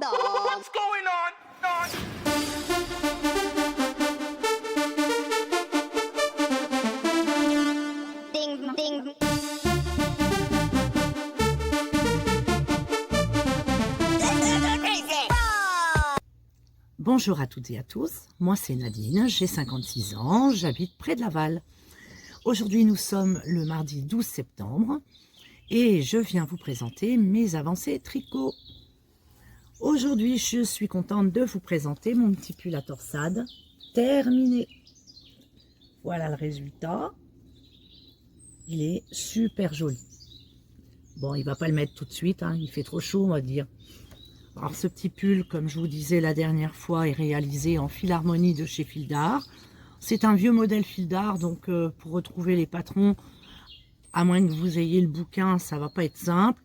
What's going on? Ding, ding. Bonjour à toutes et à tous, moi c'est Nadine, j'ai 56 ans, j'habite près de Laval. Aujourd'hui nous sommes le mardi 12 septembre et je viens vous présenter mes avancées tricot. Aujourd'hui je suis contente de vous présenter mon petit pull à torsade terminé. Voilà le résultat, il est super joli. Bon, il va pas le mettre tout de suite, hein, il fait trop chaud on va dire. Alors ce petit pull, comme je vous disais la dernière fois, est réalisé en fil harmonie de chez Fil d'Art. C'est un vieux modèle Fil d'Art, donc pour retrouver les patrons, à moins que vous ayez le bouquin, ça va pas être simple.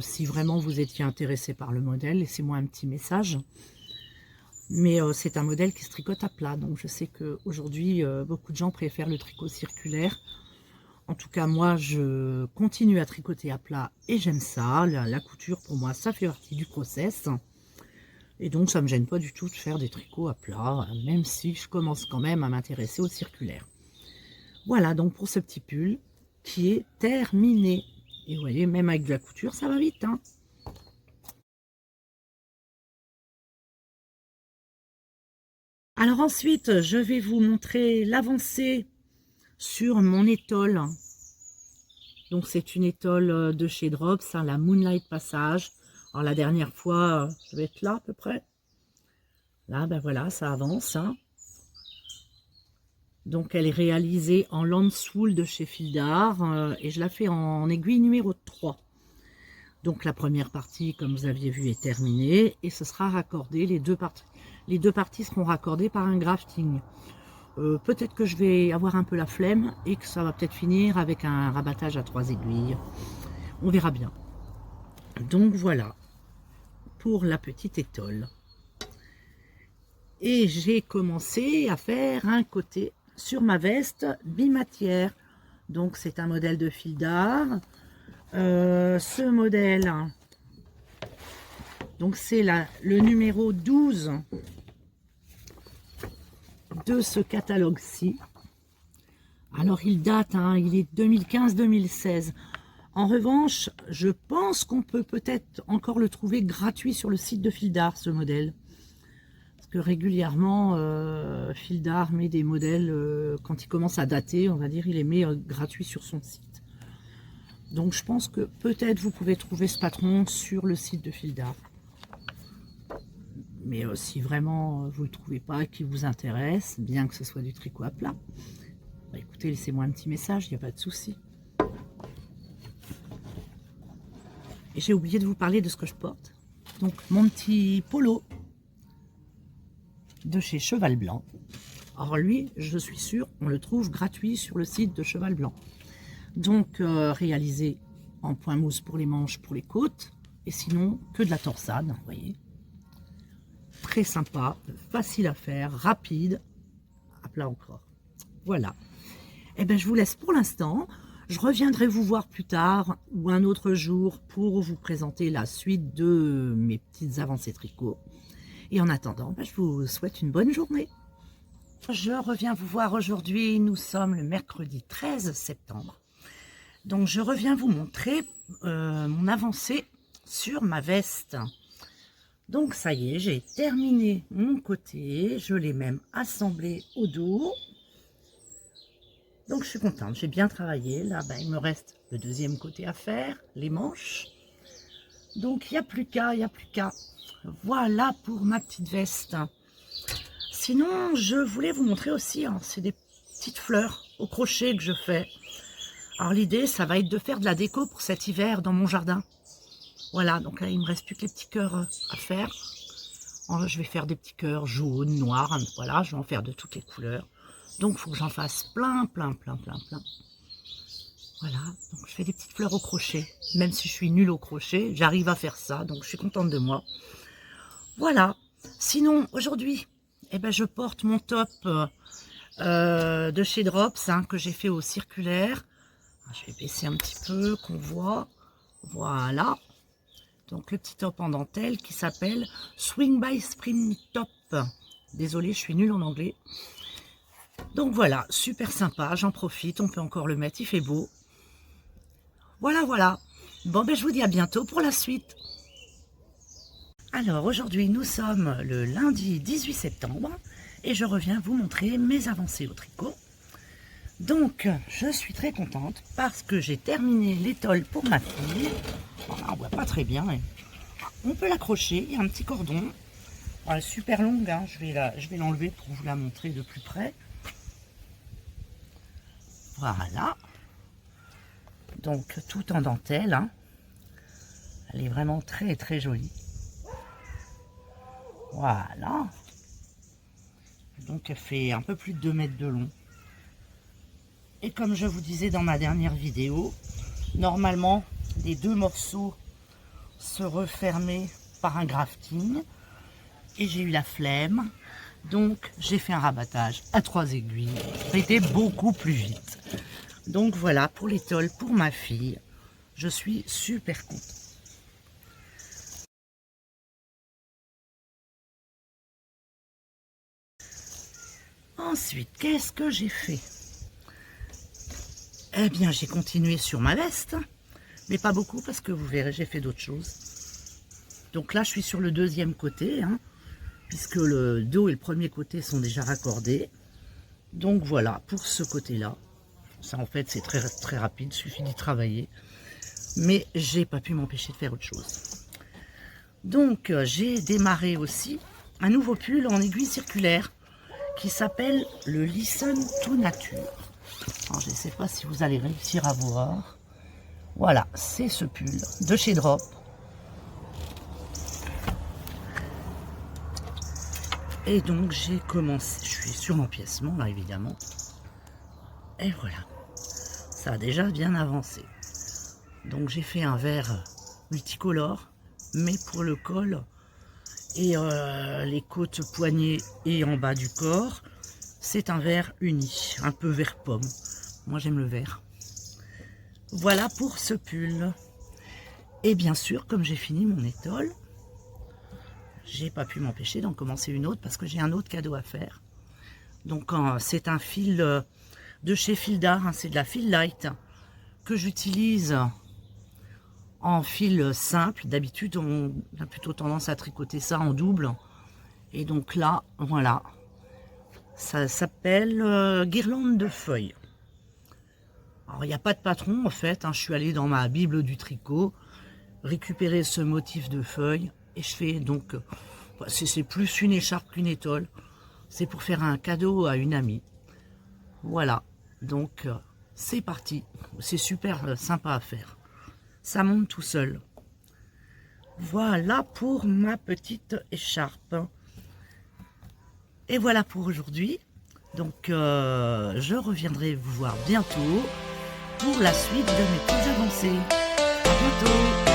Si vraiment vous étiez intéressé par le modèle, laissez-moi un petit message. Mais c'est un modèle qui se tricote à plat, donc je sais qu'aujourd'hui, beaucoup de gens préfèrent le tricot circulaire. En tout cas, moi, je continue à tricoter à plat et j'aime ça. La couture, pour moi, ça fait partie du process. Et donc, ça ne me gêne pas du tout de faire des tricots à plat, même si je commence quand même à m'intéresser au circulaire. Voilà donc pour ce petit pull qui est terminé. Et vous voyez, même avec de la couture, ça va vite, hein. Alors ensuite, je vais vous montrer l'avancée sur mon étole. Donc c'est une étole de chez Drops, hein, la Moonlight Passage. Alors la dernière fois, je vais être là à peu près. Là, ben voilà, ça avance, hein. Donc elle est réalisée en Landswool de chez Fil d'Art et je la fais en aiguille numéro 3. Donc la première partie, comme vous aviez vu, est terminée et ce sera raccordé. Les deux parties seront raccordées par un grafting. Peut-être que je vais avoir un peu la flemme et que ça va peut-être finir avec un rabattage à 3 aiguilles. On verra bien. Donc voilà pour la petite étole. Et j'ai commencé à faire un côté sur ma veste bimatière. Donc c'est un modèle de Fil d'Art. Ce modèle, donc c'est le numéro 12 de ce catalogue-ci. Alors il date, hein, il est 2015-2016. En revanche, je pense qu'on peut peut-être encore le trouver gratuit sur le site de Fil d'Art, ce modèle. Parce que régulièrement, Fil d'Art met des modèles, quand il commence à dater, on va dire, il les met gratuits sur son site. Donc je pense que peut-être vous pouvez trouver ce patron sur le site de Fil d'Art. Mais si vraiment vous ne le trouvez pas et qu'il vous intéresse, bien que ce soit du tricot à plat, bah écoutez, laissez-moi un petit message, il n'y a pas de souci. Et j'ai oublié de vous parler de ce que je porte. Donc mon petit polo de chez Cheval Blanc. Alors lui, je suis sûre, on le trouve gratuit sur le site de Cheval Blanc. Donc réalisé en point mousse pour les manches, pour les côtes, et sinon que de la torsade, vous voyez. Très sympa, facile à faire, rapide, à plat encore. Voilà. Et bien je vous laisse pour l'instant. Je reviendrai vous voir plus tard ou un autre jour pour vous présenter la suite de mes petites avancées tricot. Et en attendant, je vous souhaite une bonne journée. Je reviens vous voir aujourd'hui, nous sommes le mercredi 13 septembre. Donc je reviens vous montrer mon avancée sur ma veste. Donc ça y est, j'ai terminé mon côté, je l'ai même assemblé au dos. Donc je suis contente, j'ai bien travaillé. Là, il me reste le deuxième côté à faire, les manches. Donc il n'y a plus qu'à, il n'y a plus qu'à. Voilà pour ma petite veste. Sinon, je voulais vous montrer aussi, hein, c'est des petites fleurs au crochet que je fais. Alors l'idée, ça va être de faire de la déco pour cet hiver dans mon jardin. Voilà, donc là, il me reste plus que les petits cœurs à faire. Je vais faire des petits cœurs jaunes, noirs, hein, voilà, je vais en faire de toutes les couleurs. Donc, il faut que j'en fasse plein. Voilà, donc je fais des petites fleurs au crochet. Même si je suis nulle au crochet, j'arrive à faire ça, donc je suis contente de moi. Voilà, sinon, aujourd'hui, eh ben, je porte mon top de chez Drops, hein, que j'ai fait au circulaire. Je vais baisser un petit peu, qu'on voit. Voilà. Donc le petit top en dentelle qui s'appelle Swing by Spring Top. Désolée, je suis nulle en anglais. Donc voilà, super sympa, j'en profite, on peut encore le mettre, il fait beau. Voilà, voilà. Bon, ben je vous dis à bientôt pour la suite. Alors aujourd'hui, nous sommes le lundi 18 septembre et je reviens vous montrer mes avancées au tricot. Donc, je suis très contente parce que j'ai terminé l'étole pour ma fille. Voilà, on voit pas très bien. Mais on peut l'accrocher, il y a un petit cordon. Elle est super longue, hein. Je vais l'enlever pour vous la montrer de plus près. Voilà. Donc, tout en dentelle. Hein. Elle est vraiment très très jolie. Voilà. Donc, elle fait un peu plus de 2 mètres de long. Et comme je vous disais dans ma dernière vidéo, normalement, les 2 morceaux se refermaient par un grafting. Et j'ai eu la flemme. Donc, j'ai fait un rabattage à 3 aiguilles. Ça a été beaucoup plus vite. Donc, voilà pour l'étole pour ma fille. Je suis super contente. Ensuite, qu'est-ce que j'ai fait? Eh bien, j'ai continué sur ma veste, mais pas beaucoup parce que vous verrez, j'ai fait d'autres choses. Donc là, je suis sur le 2e côté, hein, puisque le dos et le 1er côté sont déjà raccordés. Donc voilà, pour ce côté-là. Ça, en fait, c'est très, très rapide, il suffit d'y travailler. Mais j'ai pas pu m'empêcher de faire autre chose. Donc, j'ai démarré aussi un nouveau pull en aiguille circulaire qui s'appelle le Listen to Nature. Alors, je ne sais pas si vous allez réussir à voir. Voilà, c'est ce pull de chez Drop. Et donc, j'ai commencé. Je suis sur l'empiècement, là, évidemment. Et voilà. Ça a déjà bien avancé. Donc, j'ai fait un vert multicolore, mais pour le col et les côtes poignets et en bas du corps, c'est un vert uni, un peu vert pomme. Moi, j'aime le vert. Voilà pour ce pull. Et bien sûr, comme j'ai fini mon étole, j'ai pas pu m'empêcher d'en commencer une autre parce que j'ai un autre cadeau à faire. Donc, c'est un fil de chez Fildar, hein, c'est de la fil light que j'utilise en fil simple. D'habitude, on a plutôt tendance à tricoter ça en double. Et donc là, voilà. Ça s'appelle guirlande de feuilles. Alors, il n'y a pas de patron, en fait. Hein, je suis allée dans ma Bible du tricot, récupérer ce motif de feuilles. Et je fais donc... c'est plus une écharpe qu'une étole. C'est pour faire un cadeau à une amie. Voilà. Donc, c'est parti. C'est super sympa à faire. Ça monte tout seul. Voilà pour ma petite écharpe. Et voilà pour aujourd'hui. Donc, je reviendrai vous voir bientôt pour la suite de mes petites avancées. À bientôt.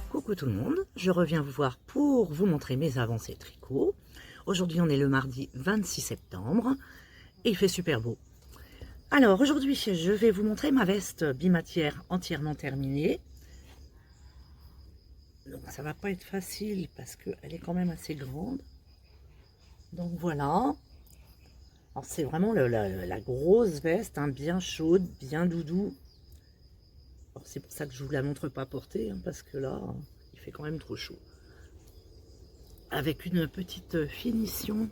Coucou tout le monde, je reviens vous voir pour vous montrer mes avancées tricot. Aujourd'hui on est le mardi 26 septembre et il fait super beau. Alors aujourd'hui je vais vous montrer ma veste bimatière entièrement terminée. Donc ça va pas être facile parce qu'elle est quand même assez grande. Donc voilà. Alors c'est vraiment la grosse veste, hein, bien chaude, bien doudou. C'est pour ça que je vous la montre pas portée, hein, parce que là, il fait quand même trop chaud. Avec une petite finition,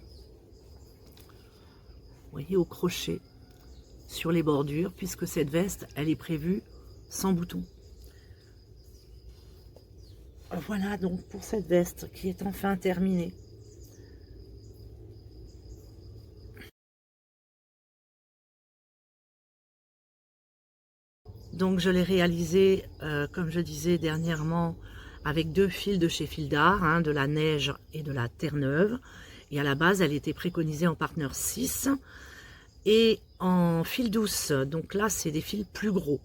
vous voyez, au crochet, sur les bordures, puisque cette veste, elle est prévue sans bouton. Voilà donc pour cette veste qui est enfin terminée. Donc je l'ai réalisé, comme je disais dernièrement, avec 2 fils de chez Fildar, hein, de la neige et de la Terre-Neuve. Et à la base, elle était préconisée en partner 6. et en fil douce. Donc là, c'est des fils plus gros.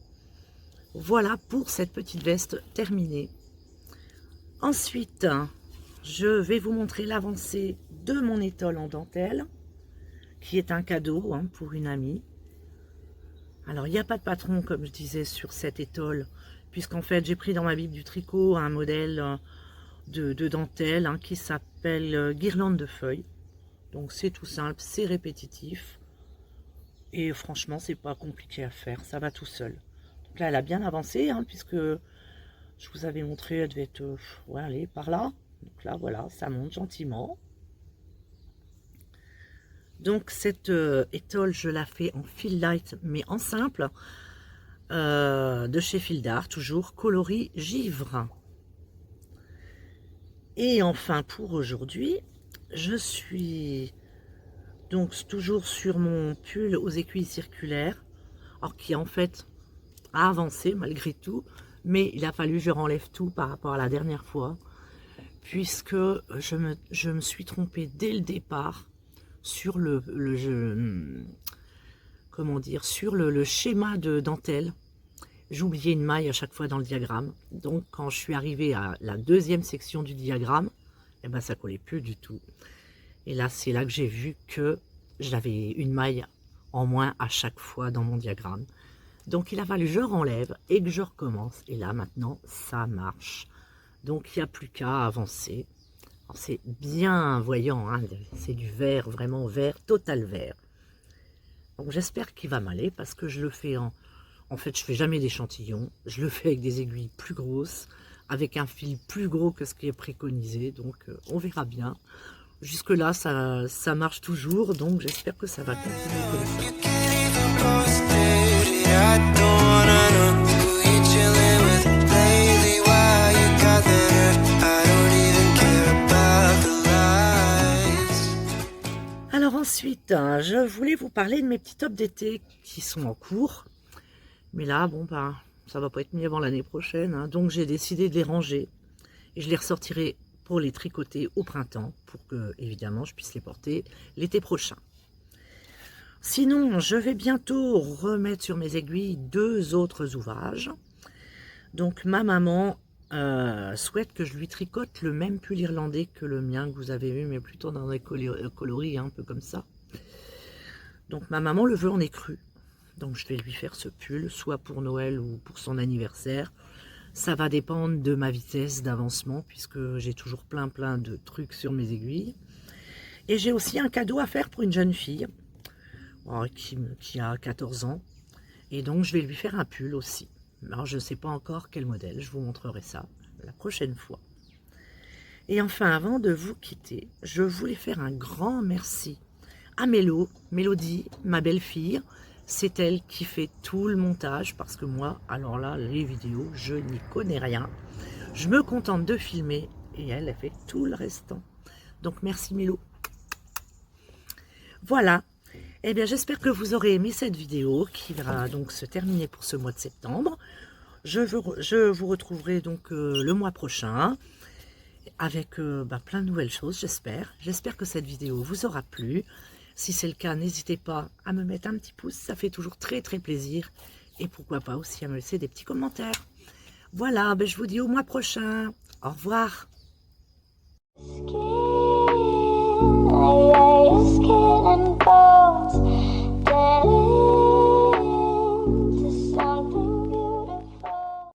Voilà pour cette petite veste terminée. Ensuite, je vais vous montrer l'avancée de mon étole en dentelle, qui est un cadeau hein, pour une amie. Alors, il n'y a pas de patron, comme je disais, sur cette étole, puisqu'en fait, j'ai pris dans ma Bible du tricot un modèle de dentelle hein, qui s'appelle Guirlande de feuilles. Donc, c'est tout simple, c'est répétitif. Et franchement, c'est pas compliqué à faire, ça va tout seul. Donc là, elle a bien avancé, hein, puisque je vous avais montré, elle devait être, ouais, allez, par là. Donc là, voilà, ça monte gentiment. Donc cette étole, je la fais en fil light, mais en simple, de chez Fil d'Art, toujours coloris givre. Et enfin, pour aujourd'hui, je suis donc toujours sur mon pull aux aiguilles circulaires, alors qui en fait a avancé malgré tout, mais il a fallu que je renlève tout par rapport à la dernière fois, puisque je me suis trompée dès le départ sur comment dire, sur le schéma de dentelle. J'oubliais une maille à chaque fois dans le diagramme, donc quand je suis arrivée à la deuxième section du diagramme, eh ben ça collait plus du tout. Et là, c'est là que j'ai vu que j'avais une maille en moins à chaque fois dans mon diagramme. Donc, il a fallu que je renlève et que je recommence. Et là, maintenant, ça marche. Donc, il n'y a plus qu'à avancer. C'est bien voyant, hein, c'est du vert, vraiment vert, total vert. Donc, j'espère qu'il va m'aller parce que je le fais en fait, je fais jamais d'échantillon. Je le fais avec des aiguilles plus grosses, avec un fil plus gros que ce qui est préconisé. Donc, on verra bien. Jusque-là, ça marche toujours, donc j'espère que ça va continuer comme ça. Alors ensuite, je voulais vous parler de mes petits tops d'été qui sont en cours. Mais là, bon, ben, ça va pas être mis avant l'année prochaine, hein, donc j'ai décidé de les ranger. Et je les ressortirai pour les tricoter au printemps, pour que, évidemment, je puisse les porter l'été prochain. Sinon, je vais bientôt remettre sur mes aiguilles 2 autres ouvrages. Donc, ma maman souhaite que je lui tricote le même pull irlandais que le mien, que vous avez vu, mais plutôt dans des coloris un peu comme ça. Donc, ma maman le veut en écru. Donc, je vais lui faire ce pull, soit pour Noël ou pour son anniversaire. Ça va dépendre de ma vitesse d'avancement puisque j'ai toujours plein de trucs sur mes aiguilles. Et j'ai aussi un cadeau à faire pour une jeune fille qui a 14 ans. Et donc je vais lui faire un pull aussi. Alors je ne sais pas encore quel modèle, je vous montrerai ça la prochaine fois. Et enfin, avant de vous quitter, je voulais faire un grand merci à Mélodie, ma belle-fille. C'est elle qui fait tout le montage parce que moi, alors là, les vidéos, je n'y connais rien. Je me contente de filmer et elle fait tout le restant. Donc, merci Mélo. Voilà. Eh bien, j'espère que vous aurez aimé cette vidéo qui va donc se terminer pour ce mois de septembre. Je vous retrouverai donc le mois prochain avec plein de nouvelles choses, j'espère. J'espère que cette vidéo vous aura plu. Si c'est le cas, n'hésitez pas à me mettre un petit pouce, ça fait toujours très plaisir. Et pourquoi pas aussi à me laisser des petits commentaires. Voilà, je vous dis au mois prochain. Au revoir.